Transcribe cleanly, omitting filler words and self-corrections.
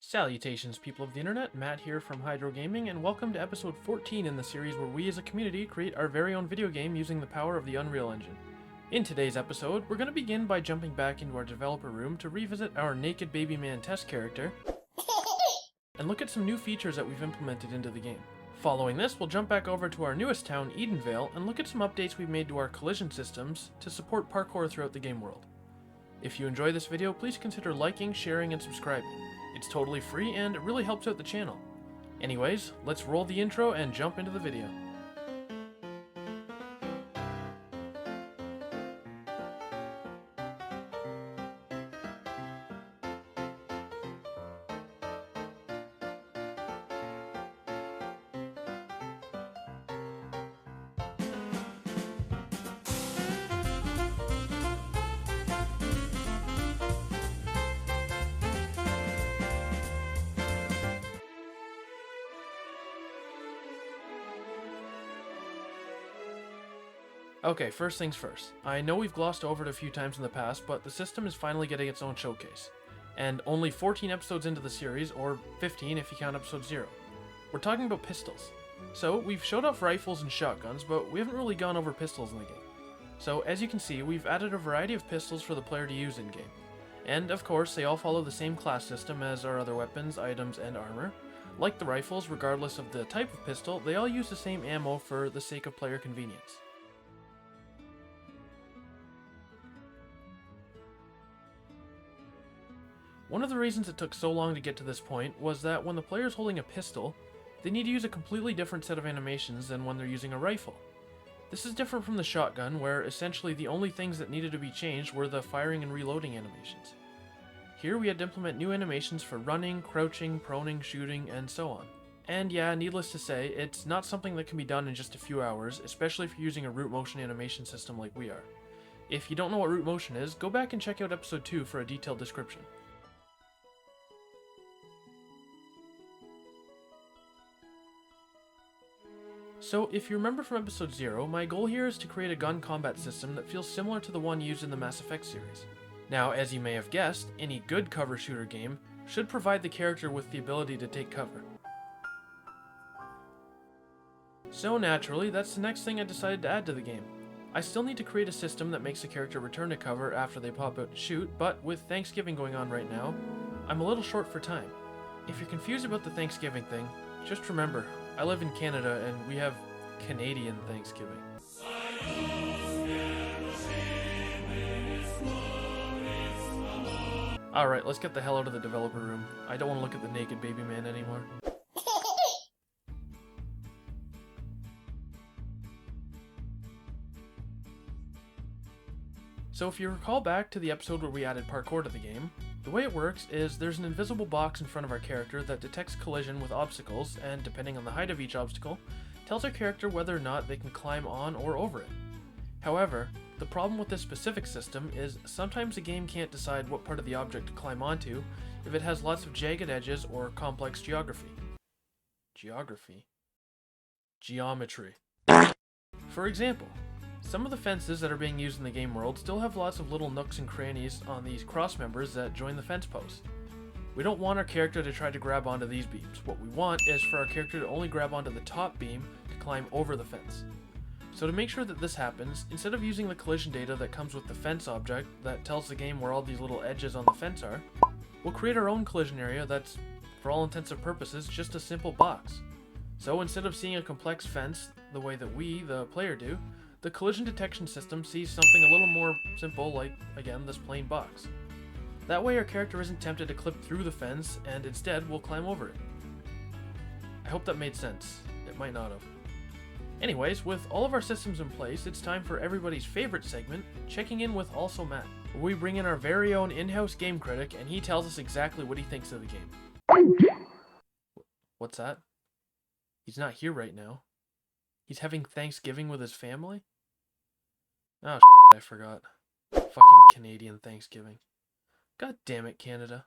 Salutations, people of the internet, Matt here from Hydro Gaming, and welcome to episode 14 in the series where we as a community create our very own video game using the power of the Unreal Engine. In today's episode, we're going to begin by jumping back into our developer room to revisit our Naked Baby Man test character, and look at some new features that we've implemented into the game. Following this, we'll jump back over to our newest town, Edenvale, and look at some updates we've made to our collision systems to support parkour throughout the game world. If you enjoy this video, please consider liking, sharing, and subscribing. It's totally free and it really helps out the channel. Anyways, let's roll the intro and jump into the video. Okay, first things first. I know we've glossed over it a few times in the past, but the system is finally getting its own showcase. And only 14 episodes into the series, or 15 if you count episode 0. We're talking about pistols. So, we've showed off rifles and shotguns, but we haven't really gone over pistols in the game. So, as you can see, we've added a variety of pistols for the player to use in-game. And, of course, they all follow the same class system as our other weapons, items, and armor. Like the rifles, regardless of the type of pistol, they all use the same ammo for the sake of player convenience. One of the reasons it took so long to get to this point was that when the player is holding a pistol, they need to use a completely different set of animations than when they're using a rifle. This is different from the shotgun, where essentially the only things that needed to be changed were the firing and reloading animations. Here we had to implement new animations for running, crouching, proning, shooting, and so on. And yeah, needless to say, it's not something that can be done in just a few hours, especially if you're using a root motion animation system like we are. If you don't know what root motion is, go back and check out episode 2 for a detailed description. So, if you remember from episode 0, my goal here is to create a gun combat system that feels similar to the one used in the Mass Effect series. Now, as you may have guessed, any good cover shooter game should provide the character with the ability to take cover. So naturally, that's the next thing I decided to add to the game. I still need to create a system that makes the character return to cover after they pop out to shoot, but with Thanksgiving going on right now, I'm a little short for time. If you're confused about the Thanksgiving thing, just remember, I live in Canada and we have Canadian Thanksgiving. Alright, let's get the hell out of the developer room. I don't want to look at the naked baby man anymore. So if you recall back to the episode where we added parkour to the game, the way it works is there's an invisible box in front of our character that detects collision with obstacles and, depending on the height of each obstacle, tells our character whether or not they can climb on or over it. However, the problem with this specific system is sometimes the game can't decide what part of the object to climb onto if it has lots of jagged edges or complex geography. Geometry. For example, some of the fences that are being used in the game world still have lots of little nooks and crannies on these cross members that join the fence post. We don't want our character to try to grab onto these beams. What we want is for our character to only grab onto the top beam to climb over the fence. So to make sure that this happens, instead of using the collision data that comes with the fence object that tells the game where all these little edges on the fence are, we'll create our own collision area that's, for all intents and purposes, just a simple box. So instead of seeing a complex fence the way that we, the player, do, the collision detection system sees something a little more simple like, again, this plain box. That way our character isn't tempted to clip through the fence and instead will climb over it. I hope that made sense. It might not have. Anyways, with all of our systems in place, it's time for everybody's favorite segment, Checking In with Also Matt, where we bring in our very own in-house game critic and he tells us exactly what he thinks of the game. What's that? He's not here right now. He's having Thanksgiving with his family? Oh, I forgot. Fucking Canadian Thanksgiving. God damn it, Canada.